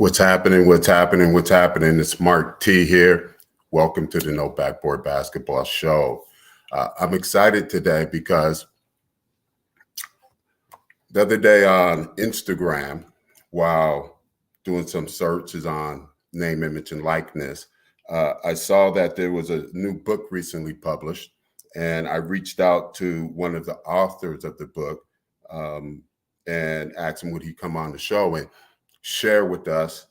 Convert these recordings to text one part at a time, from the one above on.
What's happening? What's happening? What's happening? It's Mark T here. Welcome to the No Backboard Basketball Show. I'm excited today because the other day on Instagram, while doing some searches on name, image, and likeness, I saw that there was a new book recently published, and I reached out to one of the authors of the book and asked him would he come on the show and share with us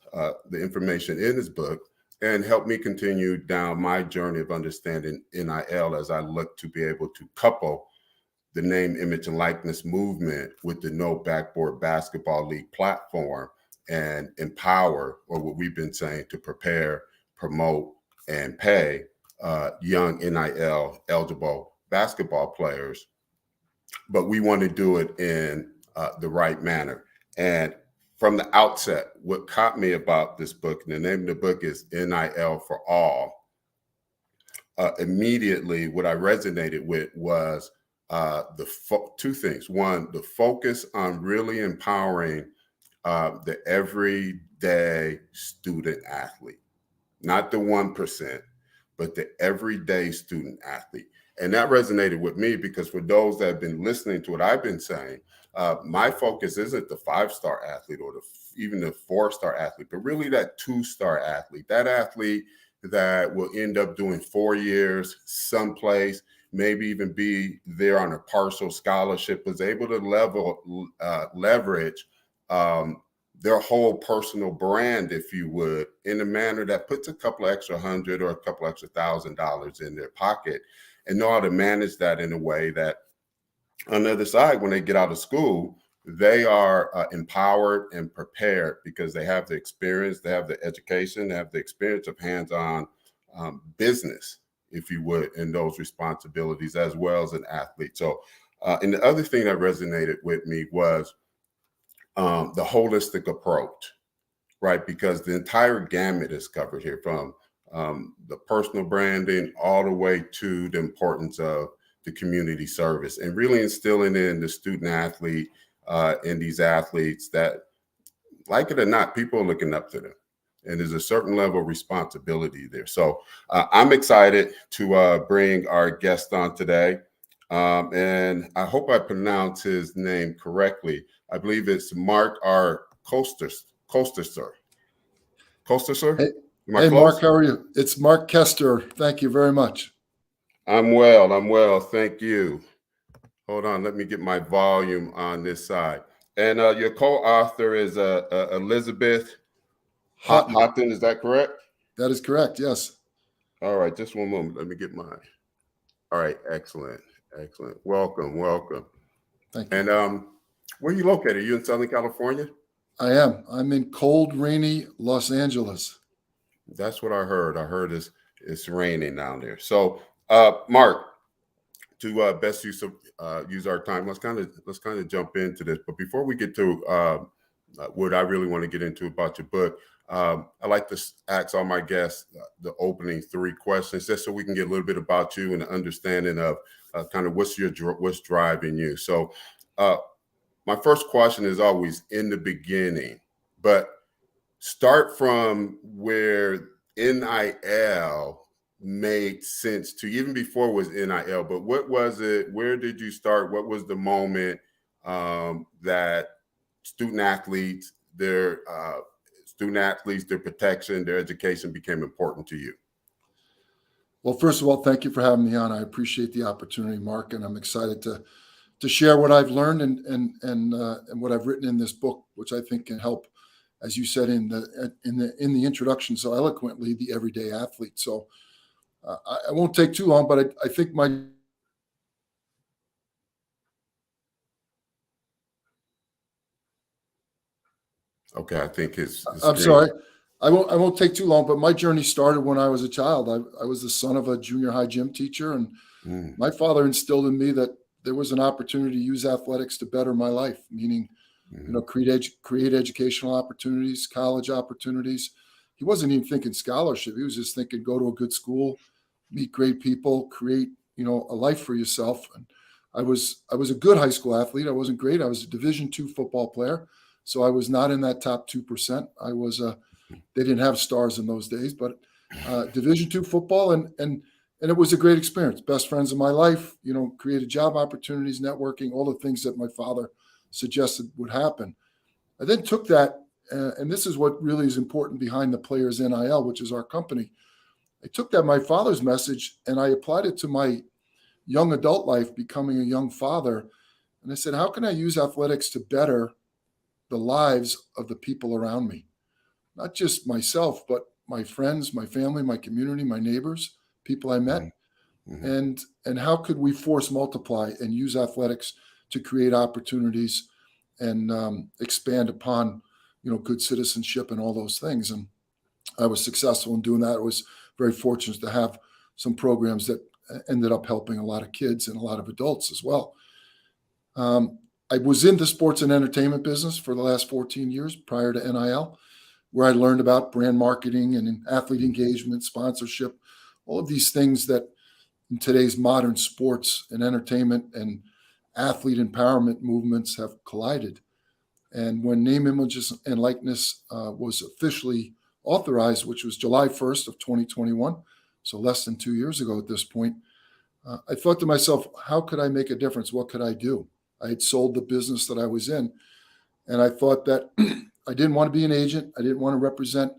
the information in his book and help me continue down my journey of understanding NIL as I look to be able to couple the name, image, and likeness movement with the No Backboard Basketball League platform and empower, or what we've been saying, to prepare, promote, and pay young NIL eligible basketball players. But we want to do it in the right manner. And from the outset, what caught me about this book, and the name of the book is NIL for All, immediately what I resonated with was two things. One, the focus on really empowering the everyday student athlete, not the 1%, but the everyday student athlete. And that resonated with me because for those that have been listening to what I've been saying, my focus isn't the 5-star athlete or even the 4-star athlete, but really that 2-star athlete, that athlete that will end up doing 4 years someplace, maybe even be there on a partial scholarship, was able to leverage their whole personal brand, if you would, in a manner that puts a couple of extra $100 or a couple extra $1,000 in their pocket, and know how to manage that in a way that on the other side, when they get out of school, they are empowered and prepared because they have the experience, they have the education, they have the experience of hands-on business, if you would, and those responsibilities as well as an athlete. So, and the other thing that resonated with me was the holistic approach, right? Because the entire gamut is covered here, from the personal branding all the way to the importance of the community service, and really instilling in the student athlete and these athletes that, like it or not, people are looking up to them. And there's a certain level of responsibility there. So I'm excited to bring our guest on today. And I hope I pronounce his name correctly. I believe it's Mark R. Koester. Koesterer. Koester? Hey, Mark, how are you? It's Mark Koester. Thank you very much. I'm well. Thank you. Hold on, let me get my volume on this side. And your co-author is Elizabeth Houghton. Is that correct? That is correct, yes. All right, just one moment. Let me get mine. All right, excellent. Welcome. Thank you. And where are you located? Are you in Southern California? I am. I'm in cold, rainy Los Angeles. That's what I heard. I heard it's raining down there. So, Mark, to best use our time, let's kind of jump into this. But before we get to what I really want to get into about your book, I like to ask all my guests the opening 3 questions, just so we can get a little bit about you and an understanding of kind of what's driving you. So, my first question is always in the beginning, but start from where NIL made sense to, even before it was NIL, but what was it? Where did you start? What was the moment that student athletes, their protection, their education became important to you? Well, first of all, thank you for having me on. I appreciate the opportunity, Mark, and I'm excited to share what I've learned and what I've written in this book, which I think can help, as you said in the introduction so eloquently, the everyday athlete. So I won't take too long, but I think my Okay, I think I'm sorry. I won't take too long, but my journey started when I was a child. I was the son of a junior high gym teacher, and my father instilled in me that there was an opportunity to use athletics to better my life, meaning, create educational opportunities, college opportunities. He wasn't even thinking scholarship. He was just thinking, go to a good school, meet great people, create, a life for yourself. And I was a good high school athlete. I wasn't great. I was a Division II football player. So I was not in that top 2%. I was they didn't have stars in those days, but Division II football, and it was a great experience. Best friends of my life, created job opportunities, networking, all the things that my father suggested would happen. I then took that, and this is what really is important behind the Players NIL, which is our company. I took that, my father's message, and I applied it to my young adult life, becoming a young father. And I said, how can I use athletics to better the lives of the people around me? Not just myself, but my friends, my family, my community, my neighbors, people I met. Mm-hmm. And how could we force multiply and use athletics to create opportunities and expand upon, good citizenship and all those things. And I was successful in doing that. I was very fortunate to have some programs that ended up helping a lot of kids and a lot of adults as well. I was in the sports and entertainment business for the last 14 years prior to NIL, where I learned about brand marketing and athlete engagement, sponsorship, all of these things that in today's modern sports and entertainment and athlete empowerment movements have collided. And when name, images, and likeness was officially authorized, which was July 1st of 2021, so less than 2 years ago at this point, I thought to myself, how could I make a difference? What could I do? I had sold the business that I was in, and I thought that I didn't want to be an agent. I didn't want to represent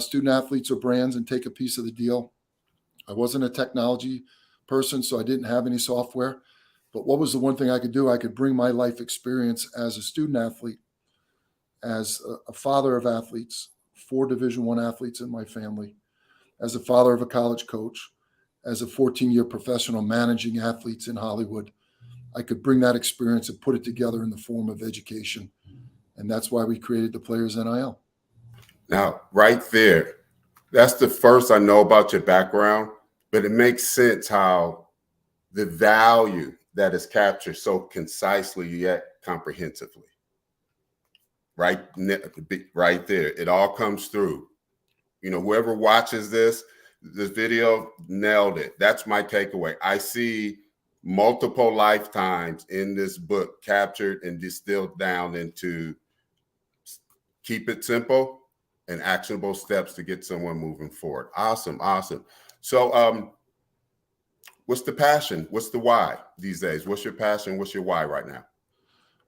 student athletes or brands and take a piece of the deal. I wasn't a technology person, so I didn't have any software. But what was the one thing I could do? I could bring my life experience as a student athlete, as a father of athletes, 4 Division I athletes in my family, as a father of a college coach, as a 14-year professional managing athletes in Hollywood. I could bring that experience and put it together in the form of education. And that's why we created the Players NIL. Now, right there, that's the first I know about your background, but it makes sense how the value that is captured so concisely yet comprehensively. Right there. It all comes through. Whoever watches this video nailed it. That's my takeaway. I see multiple lifetimes in this book captured and distilled down into keep it simple and actionable steps to get someone moving forward. Awesome. So what's the passion? What's the why these days? What's your passion? What's your why right now?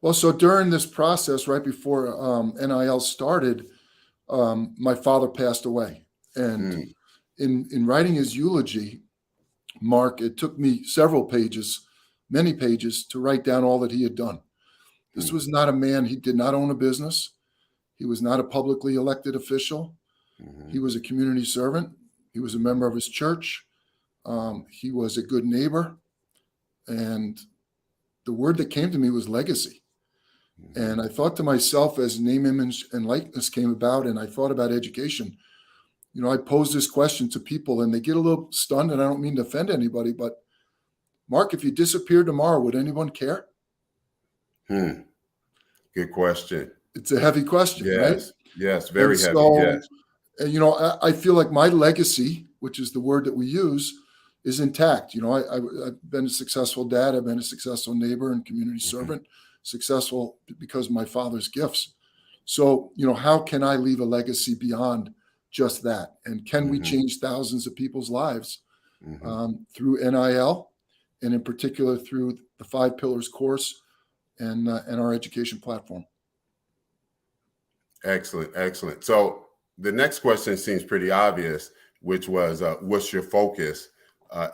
Well, so during this process, right before NIL started, my father passed away. And in writing his eulogy, Mark, it took me many pages, to write down all that he had done. This was not a man, he did not own a business. He was not a publicly elected official. He was a community servant. He was a member of his church. He was a good neighbor. And the word that came to me was legacy. And I thought to myself, as name, image, and likeness came about, and I thought about education, I posed this question to people and they get a little stunned, and I don't mean to offend anybody, but Mark, if you disappeared tomorrow, would anyone care? Good question. It's a heavy question, right? Yes, very heavy. Yes. I feel like my legacy, which is the word that we use, is intact. I've been a successful dad. I've been a successful neighbor and community servant, successful because of my father's gifts. So, how can I leave a legacy beyond just that? And can we change thousands of people's lives through NIL, and in particular through the 5 Pillars course and our education platform? Excellent. So the next question seems pretty obvious, which was, what's your focus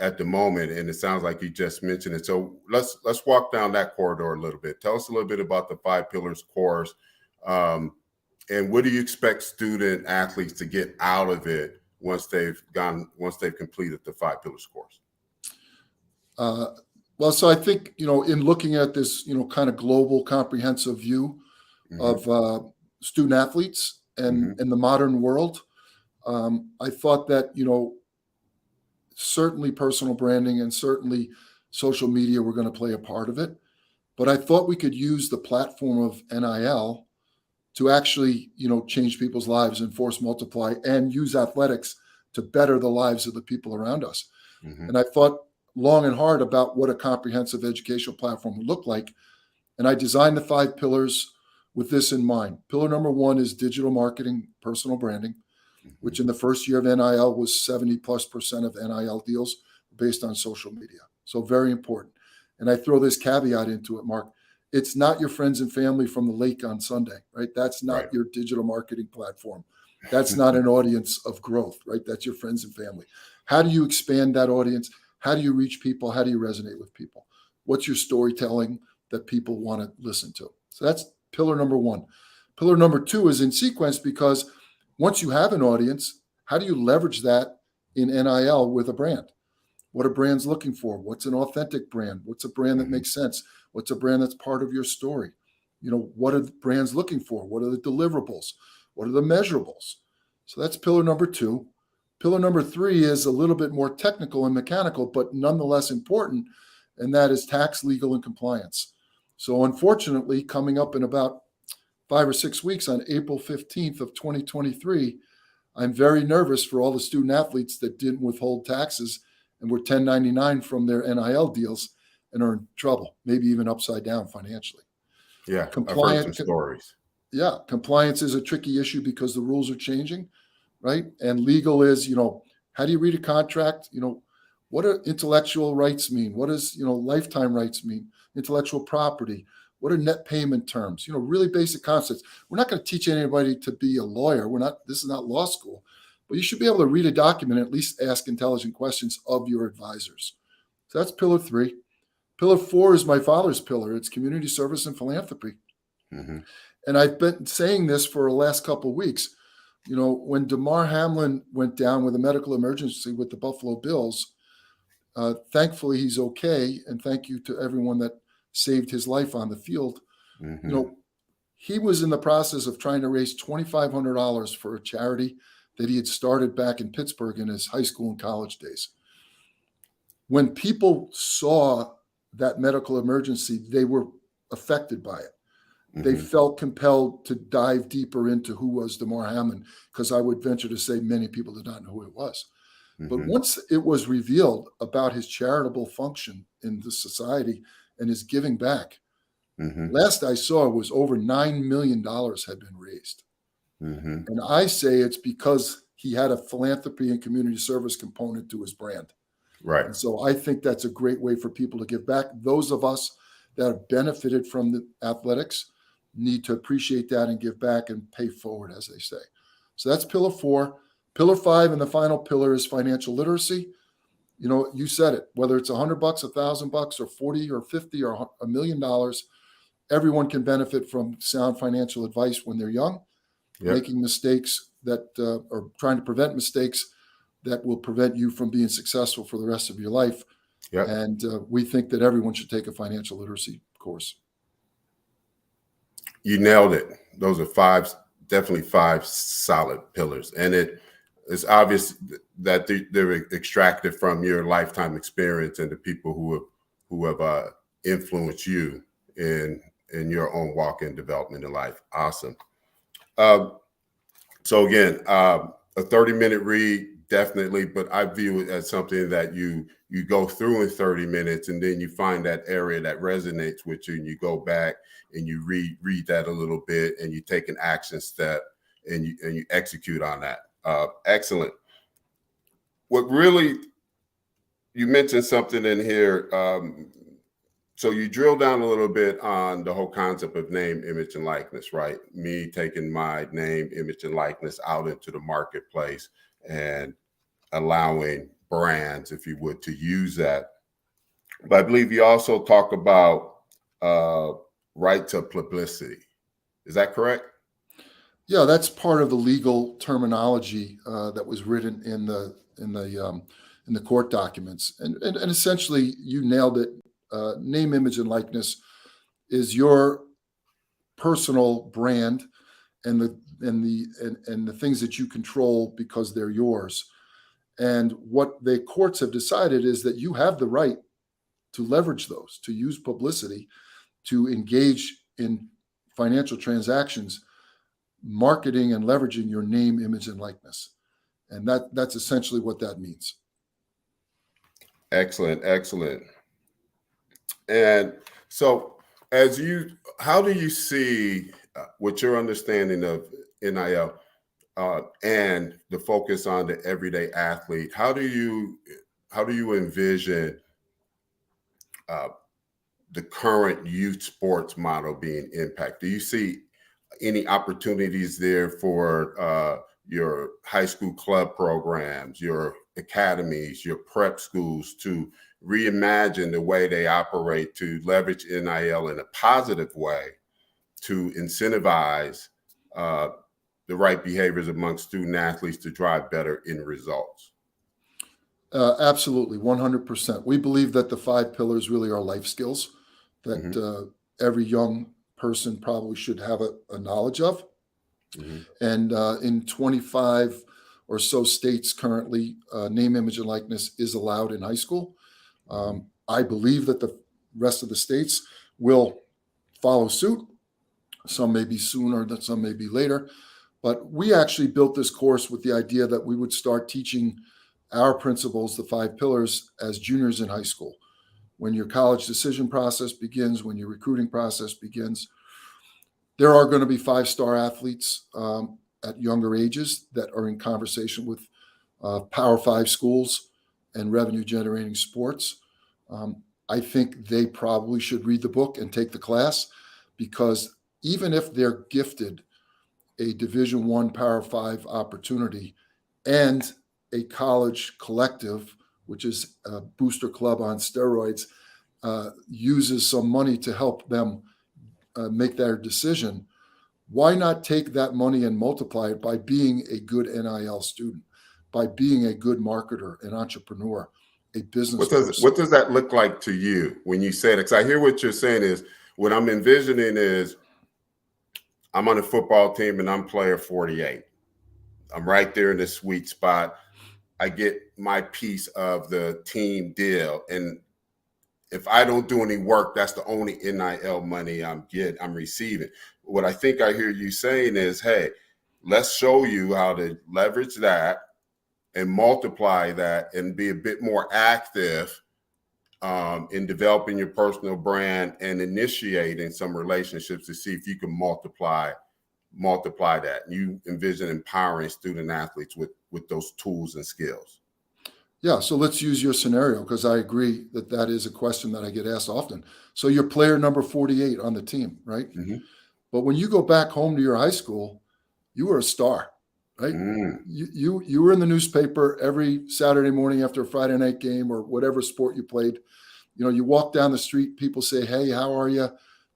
at the moment? And it sounds like you just mentioned it. So let's walk down that corridor a little bit. Tell us a little bit about the 5 Pillars course, and what do you expect student athletes to get out of it once they've completed the 5 Pillars course? Well, so I think, in looking at this, kind of global comprehensive view of student athletes and the modern world, I thought that, certainly personal branding and certainly social media were going to play a part of it. But I thought we could use the platform of NIL to actually, change people's lives and force multiply and use athletics to better the lives of the people around us. And I thought long and hard about what a comprehensive educational platform would look like. And I designed the 5 pillars with this in mind. Pillar number one is digital marketing, personal branding, which in the first year of NIL was 70+% of NIL deals based on social media. So very important. And I throw this caveat into it, Mark. It's not your friends and family from the lake on Sunday, right? That's not Right. your digital marketing platform. That's not an audience of growth, right? That's your friends and family. How do you expand that audience? How do you reach people? How do you resonate with people? What's your storytelling that people want to listen to? So that's pillar number one. Pillar number two is in sequence because once you have an audience, how do you leverage that in NIL with a brand? What are brands looking for? What's an authentic brand? What's a brand that makes sense? What's a brand that's part of your story? What are the brands looking for? What are the deliverables? What are the measurables? So that's pillar number two. Pillar number three is a little bit more technical and mechanical, but nonetheless important, and that is tax, legal, and compliance. So unfortunately, coming up in about 5 or 6 weeks on April 15th of 2023, I'm very nervous for all the student athletes that didn't withhold taxes and were 1099 from their NIL deals and are in trouble, maybe even upside down financially. Yeah, I've heard some stories. Yeah, compliance is a tricky issue because the rules are changing, right? And legal is, how do you read a contract? What do intellectual rights mean? What does, lifetime rights mean? Intellectual property. What are net payment terms? Really basic concepts. We're not going to teach anybody to be a lawyer. This is not law school, but you should be able to read a document and at least ask intelligent questions of your advisors. So that's pillar three. Pillar four is my father's pillar. It's community service and philanthropy. Mm-hmm. And I've been saying this for the last couple of weeks. When Damar Hamlin went down with a medical emergency with the Buffalo Bills, thankfully he's okay. And thank you to everyone that saved his life on the field. Mm-hmm. He was in the process of trying to raise $2,500 for a charity that he had started back in Pittsburgh in his high school and college days. When people saw that medical emergency, they were affected by it. Mm-hmm. They felt compelled to dive deeper into who was Damar Hamlin, because I would venture to say many people did not know who it was. Mm-hmm. But once it was revealed about his charitable function in the society and his giving back, last I saw was over $9 million had been raised. Mm-hmm. And I say it's because he had a philanthropy and community service component to his brand. Right. And so I think that's a great way for people to give back. Those of us that have benefited from the athletics need to appreciate that and give back and pay forward, as they say. So that's pillar four. Pillar five, and the final pillar is financial literacy. You said it, whether it's $100, $1,000, or 40 or 50 or $1 million, everyone can benefit from sound financial advice when they're young, making mistakes that or trying to prevent mistakes that will prevent you from being successful for the rest of your life. Yep. And we think that everyone should take a financial literacy course. You nailed it. Those are definitely five solid pillars. And it's obvious that they're extracted from your lifetime experience and the people who have influenced you in your own walk and development in life. Awesome. So again, a 30-minute read, definitely, but I view it as something that you go through in 30 minutes, and then you find that area that resonates with you, and you go back and you read that a little bit, and you take an action step, and you execute on that. Excellent. What really, you mentioned something in here. So you drill down a little bit on the whole concept of name, image, and likeness, right? Me taking my name, image, and likeness out into the marketplace and allowing brands, if you would, to use that. But I believe you also talk about right to publicity. Is that correct? Yeah, that's part of the legal terminology that was written in the court documents, and essentially you nailed it. Name, image, and likeness is your personal brand and the things that you control because they're yours. And what the courts have decided is that you have the right to leverage those, to use publicity, to engage in financial transactions, marketing and leveraging your name, image, and likeness. And that's essentially what that means. Excellent. And so how do you see With your understanding of NIL and the focus on the everyday athlete, how do you envision the current youth sports model being impacted? Do you see any opportunities there for your high school club programs, your academies, your prep schools to reimagine the way they operate to leverage NIL in a positive way to incentivize the right behaviors among student athletes to drive better end results? Absolutely, 100%. We believe that the 5 pillars really are life skills that every young person probably should have a knowledge of. And in 25 or so states currently, name, image, and likeness is allowed in high school. I believe that the rest of the states will follow suit. Some may be sooner, some may be later. But we actually built this course with the idea that we would start teaching our principles, the 5 pillars, as juniors in high school. When your college decision process begins, when your recruiting process begins, there are going to be 5-star athletes at younger ages that are in conversation with Power 5 schools and revenue generating sports. I think they probably should read the book and take the class, because even if they're gifted a Division I Power 5 opportunity and a college collective, which is a booster club on steroids, uses some money to help them make their decision, why not take that money and multiply it by being a good NIL student, by being a good marketer, an entrepreneur, a business person? What does that look like to you when you say it? Because I hear what you're saying is, what I'm envisioning is, I'm on a football team and I'm player 48. I'm right there in the sweet spot. I get my piece of the team deal. And if I don't do any work, that's the only NIL money I'm receiving. What I think I hear you saying is, hey, let's show you how to leverage that and multiply that and be a bit more active in developing your personal brand and initiating some relationships to see if you can multiply that. You envision empowering student athletes with those tools and skills. Yeah, so let's use your scenario, because I agree that that is a question that I get asked often. So you're player number 48 on the team, right? But when you go back home to your high school, you were a star, right? You were in the newspaper every Saturday morning after a Friday night game or whatever sport you played. You know, you walk down the street, people say, hey, how are you?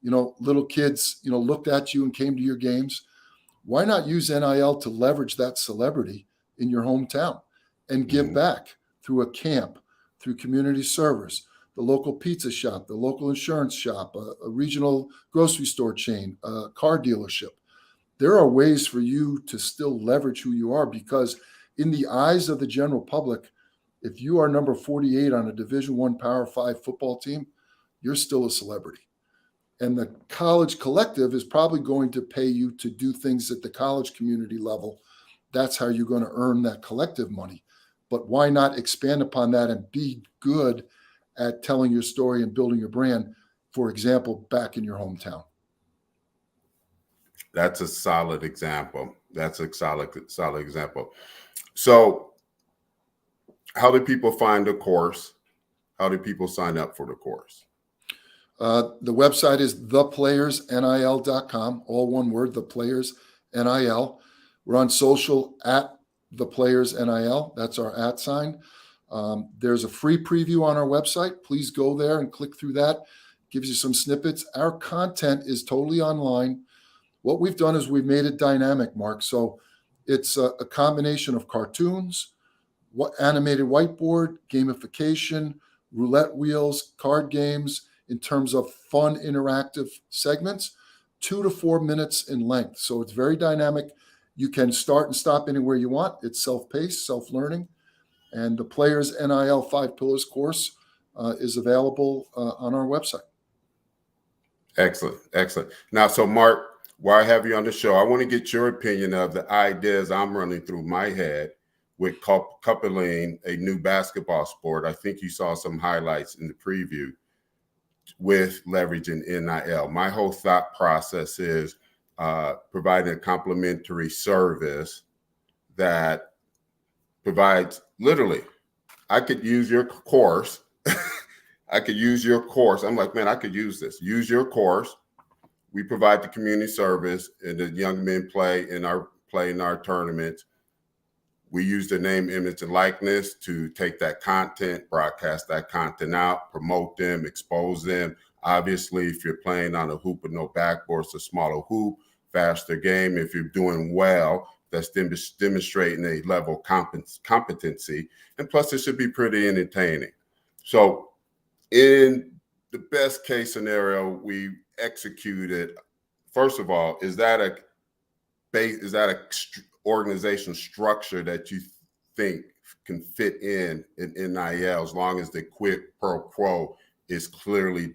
You know, little kids, you know, looked at you and came to your games. Why not use NIL to leverage that celebrity in your hometown and give back through a camp, through community service, the local pizza shop, the local insurance shop, a regional grocery store chain, a car dealership? There are ways for you to still leverage who you are, because in the eyes of the general public, if you are number 48 on a Division I Power 5 football team, you're still a celebrity. And the college collective is probably going to pay you to do things at the college community level. That's how you're going to earn that collective money. But why not expand upon that and be good at telling your story and building your brand, for example, back in your hometown? That's a solid example. That's a solid example. So how do people find the course? How do people sign up for the course? The website is theplayersnil.com, all one word, theplayersnil. We're on social at theplayersnil. That's our @ sign. There's a free preview on our website. Please go there and click through that. Gives you some snippets. Our content is totally online. What we've done is we've made it dynamic, Mark. So it's a combination of cartoons, animated whiteboard, gamification, roulette wheels, card games, in terms of fun, interactive segments, 2 to 4 minutes in length. So it's very dynamic. You can start and stop anywhere you want. It's self-paced, self-learning. And the Players NIL 5 Pillars course is available on our website. Excellent. Excellent. Now, so Mark, while I have you on the show, I want to get your opinion of the ideas I'm running through my head with coupling a new basketball sport. I think you saw some highlights in the preview with leveraging NIL. My whole thought process is, providing a complimentary service that provides literally, I could use your course. I could use your course. I'm like, man, I could use this. Use your course. We provide the community service, and the young men play in our tournaments. We use the name, image, and likeness to take that content, broadcast that content out, promote them, expose them. Obviously, if you're playing on a hoop with no backboard, it's a smaller hoop, faster game. If you're doing well, that's demonstrating a level of competency. And plus, it should be pretty entertaining. So in the best case scenario, we executed. First of all, is that a organization structure that you think can fit in NIL, as long as the quid pro quo is clearly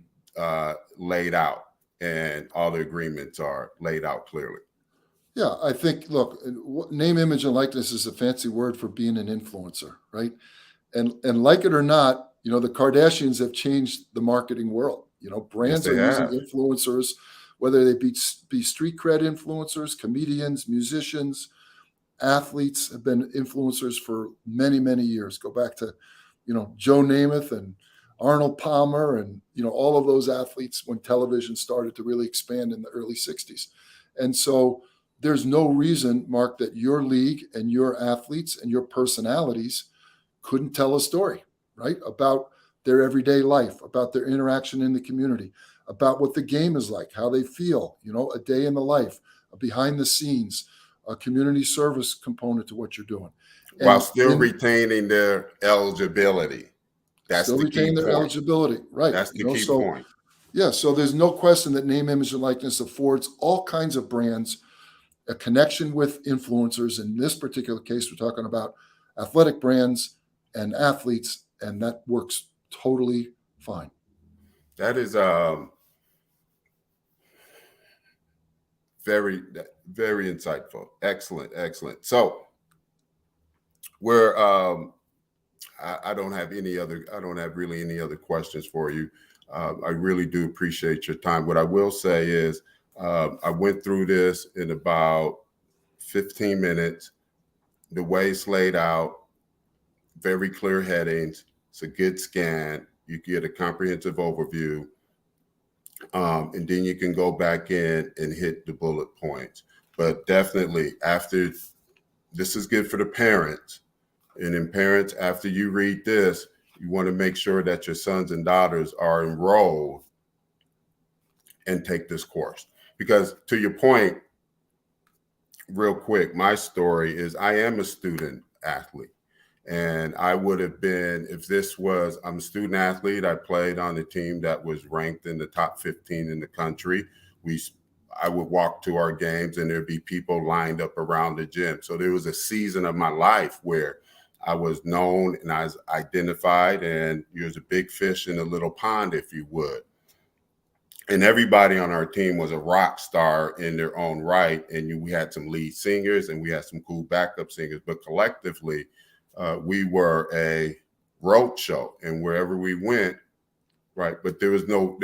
laid out and all the agreements are laid out clearly? Yeah, I think, look, name, image, and likeness is a fancy word for being an influencer, right? And like it or not, the Kardashians have changed the marketing world. Brands Yes, are they using have. influencers, whether they be street cred influencers, comedians, musicians, athletes have been influencers for many, many years. Go back to, Joe Namath and Arnold Palmer and, all of those athletes when television started to really expand in the early 60s. And so there's no reason, Mark, that your league and your athletes and your personalities couldn't tell a story, right? About their everyday life, about their interaction in the community, about what the game is like, how they feel, a day in the life, a behind the scenes, a community service component to what you're doing. While And still retaining their eligibility. That's still the retain key their point. eligibility, right? That's the key point. Yeah, so there's no question that name, image, and likeness affords all kinds of brands a connection with influencers. In this particular case, we're talking about athletic brands and athletes, and that works totally fine. That is very, very insightful. Excellent. So we're I don't have really any other questions for you. I really do appreciate your time. What I will say is I went through this in about 15 minutes. The way it's laid out, very clear headings. It's a good scan. You get a comprehensive overview. And then you can go back in and hit the bullet points. But definitely this is good for the parents. And then parents, after you read this, you want to make sure that your sons and daughters are enrolled and take this course. Because to your point, real quick, my story is I am a student athlete. And I would have been, I'm a student athlete. I played on a team that was ranked in the top 15 in the country. I would walk to our games and there'd be people lined up around the gym. So there was a season of my life where I was known and I was identified, and you was a big fish in a little pond, if you would. And everybody on our team was a rock star in their own right. And we had some lead singers and we had some cool backup singers, but collectively, we were a road show, and wherever we went, right. But there was no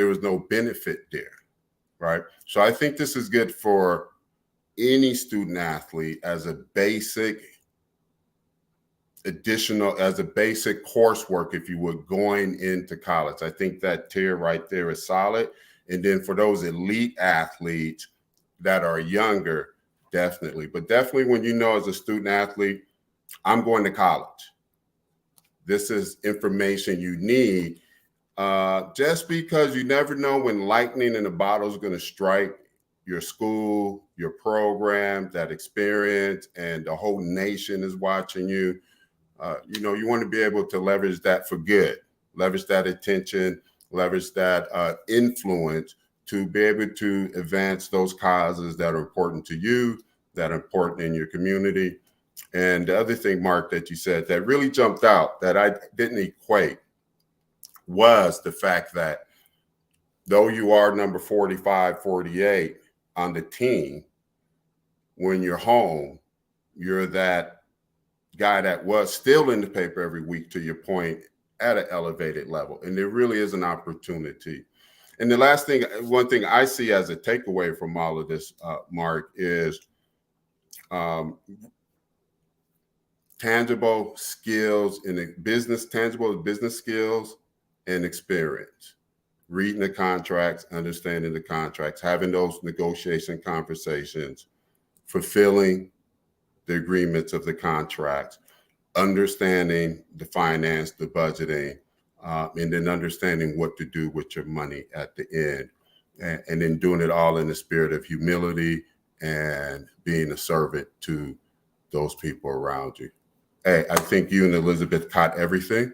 benefit there, right. So I think this is good for any student athlete as a basic coursework, if you would, going into college. I think that tier right there is solid. And then for those elite athletes that are younger, definitely. But definitely when as a student athlete, I'm going to college. This is information you need, just because you never know when lightning in a bottle is going to strike your school, your program, that experience, and the whole nation is watching you. You want to be able to leverage that for good, leverage that attention, leverage that influence to be able to advance those causes that are important to you, that are important in your community. And the other thing, Mark, that you said that really jumped out that I didn't equate was the fact that though you are number 45, 48 on the team, when you're home, you're that guy that was still in the paper every week, to your point, at an elevated level. And there really is an opportunity. And the last thing, one thing I see as a takeaway from all of this, Mark, is tangible skills in the business, tangible business skills and experience. Reading the contracts, understanding the contracts, having those negotiation conversations, fulfilling the agreements of the contracts, understanding the finance, the budgeting, and then understanding what to do with your money at the end. And then doing it all in the spirit of humility and being a servant to those people around you. Hey, I think you and Elizabeth caught everything.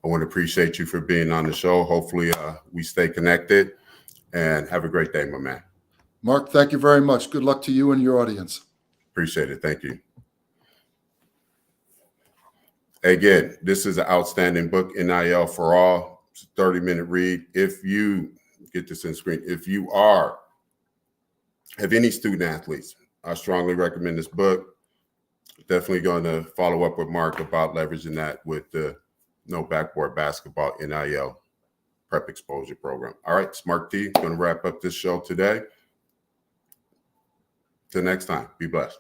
I want to appreciate you for being on the show. Hopefully we stay connected, and have a great day, my man. Mark, thank you very much. Good luck to you and your audience. Appreciate it. Thank you. Again, this is an outstanding book, NIL for All. It's a 30-minute read. If you get this in screen, if you have any student athletes, I strongly recommend this book. Definitely going to follow up with Mark about leveraging that with the No Backboard Basketball NIL Prep Exposure Program. All right, it's Mark T. Going to wrap up this show today. Till next time, be blessed.